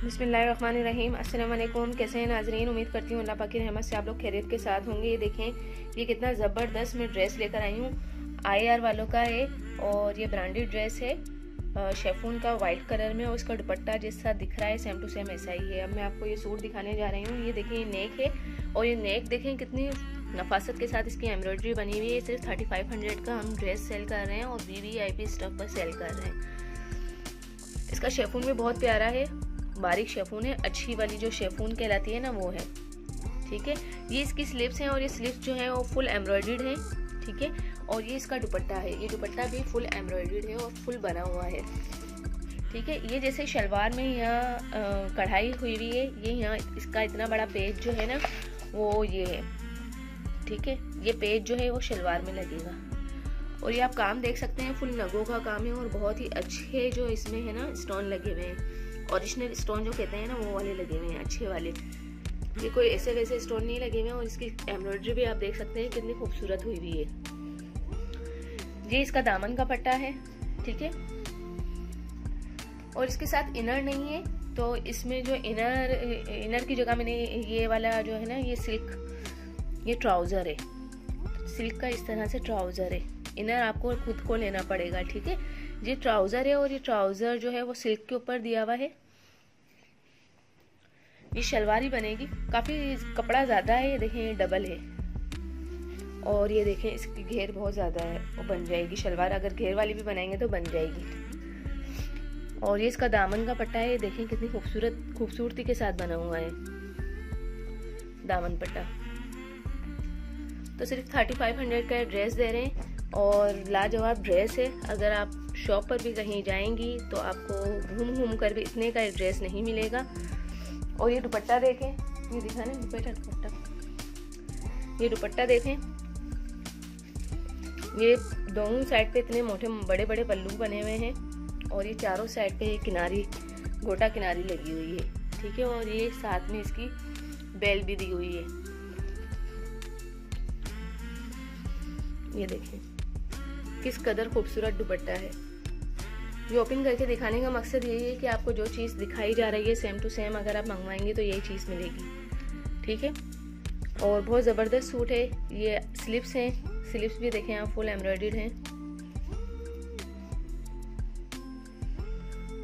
बिस्मिल्लाहिर्रहमानिर्रहीम। अस्सलाम वालेकुम। कैसे हैं नाजरीन? उम्मीद करती हूँ अल्लाह पाक की रहमत से आप लोग खैरियत के साथ होंगे। ये देखें, ये कितना ज़बरदस्त मैं ड्रेस लेकर आई हूँ। IR वालों का है और ये ब्रांडेड ड्रेस है शेफून का, वाइट कलर में, और इसका दुपट्टा जैसा दिख रहा है सेम टू सेम ऐसा ही है। अब मैं आपको ये सूट दिखाने जा रही हूँ। ये देखें, ये नेक है और ये नेक देखें कितनी नफासत के साथ इसकी एम्ब्रॉयडरी बनी हुई है। सिर्फ 3500 का हम ड्रेस सेल कर रहे हैं और VVIP स्टफ पर सेल कर रहे हैं। इसका शेफून भी बहुत प्यारा है, बारीक शेफून है, अच्छी वाली जो शेफून कहलाती है ना वो है। ठीक है, ये इसकी स्लीव्स हैं और ये स्लीव्स जो है वो फुल एम्ब्रॉयडर्ड है। ठीक है, और ये इसका दुपट्टा है, ये दुपट्टा भी फुल एम्ब्रॉयडर्ड है और फुल बना हुआ है। ठीक है, ये जैसे शलवार में यहाँ कढ़ाई हुई हुई है, ये यहाँ इसका इतना बड़ा पेज जो है ना वो ये है। ठीक है, ये पेज जो है वो शलवार में लगेगा और ये आप काम देख सकते हैं, फुल नगों का काम है और बहुत ही अच्छे जो इसमें है ना स्टोन लगे हुए हैं। ओरिजिनल स्टोन जो कहते हैं ना वो वाले लगे हुए हैं, अच्छे वाले। ये कोई ऐसे वैसे स्टोन नहीं लगे हुए हैं। और इसकी एम्ब्रॉयडरी भी आप देख सकते हैं कितनी खूबसूरत हुई हुई है। ये इसका दामन का पट्टा है। ठीक है, और इसके साथ इनर नहीं है, तो इसमें जो इनर की जगह मैंने ये वाला जो है ना ये सिल्क, ये ट्राउजर है, सिल्क का इस तरह से ट्राउजर है। इनर आपको खुद को लेना पड़ेगा। ठीक है, ये ट्राउजर है और ये ट्राउजर जो है वो सिल्क के ऊपर दिया हुआ है। ये शलवार ही बनेगी, काफी कपड़ा ज्यादा है। ये देखें, ये डबल है और ये देखें इसकी घेर बहुत ज्यादा है, वो बन जाएगी शलवार। अगर घेर वाली भी बनाएंगे तो बन जाएगी। और ये इसका दामन का पट्टा है, ये देखें कितनी खूबसूरती के साथ बना हुआ है दामन पट्टा। तो सिर्फ 3500 का ड्रेस दे रहे हैं और लाजवाब ड्रेस है। अगर आप शॉप पर भी कहीं जाएंगी तो आपको घूम घूम कर भी इतने का ड्रेस नहीं मिलेगा। और ये दुपट्टा देखें, ये दिखा ना दुपट्टा, ये दुपट्टा देखें, ये दोनों साइड पे इतने मोटे बड़े बड़े पल्लू बने हुए हैं और ये चारों साइड पे किनारी, गोटा किनारी लगी हुई है। ठीक है, और ये साथ में इसकी बेल भी दी हुई है। ये देखें किस कदर खूबसूरत दुपट्टा है। ये ओपन करके दिखाने का मकसद यही है कि आपको जो चीज़ दिखाई जा रही है सेम टू सेम अगर आप मंगवाएंगे तो यही चीज़ मिलेगी। ठीक है, और बहुत ज़बरदस्त सूट है। ये स्लीव्स हैं, स्लीव्स भी देखें आप फुल एम्ब्रॉयडर्ड हैं,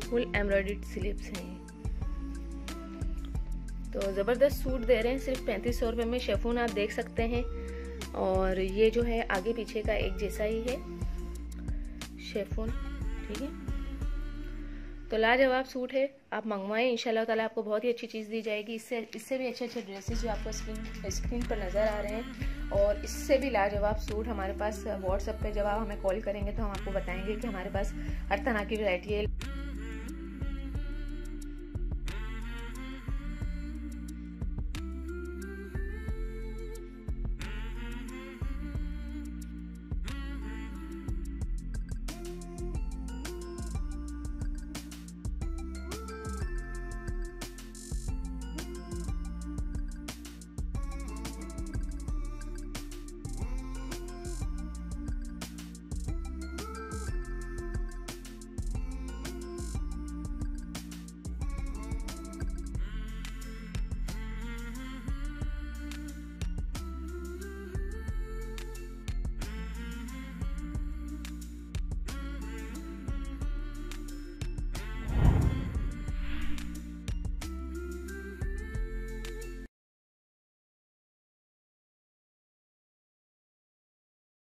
फुल एम्ब्रॉयडर्ड स्लीव्स हैं। तो ज़बरदस्त सूट दे रहे हैं सिर्फ 3500 रुपये में। शेफून आप देख सकते हैं और ये जो है आगे पीछे का एक जैसा ही है शेफून। ठीक है, तो लाजवाब सूट है, आप मंगवाएं, इंशाल्लाह ताला आपको बहुत ही अच्छी चीज़ दी जाएगी। इससे भी अच्छे अच्छे ड्रेसेस जो आपको स्क्रीन पर नज़र आ रहे हैं और इससे भी लाजवाब सूट हमारे पास व्हाट्सएप पे जब आप हमें कॉल करेंगे तो हम आपको बताएंगे कि हमारे पास हर तरह की वैरायटी है।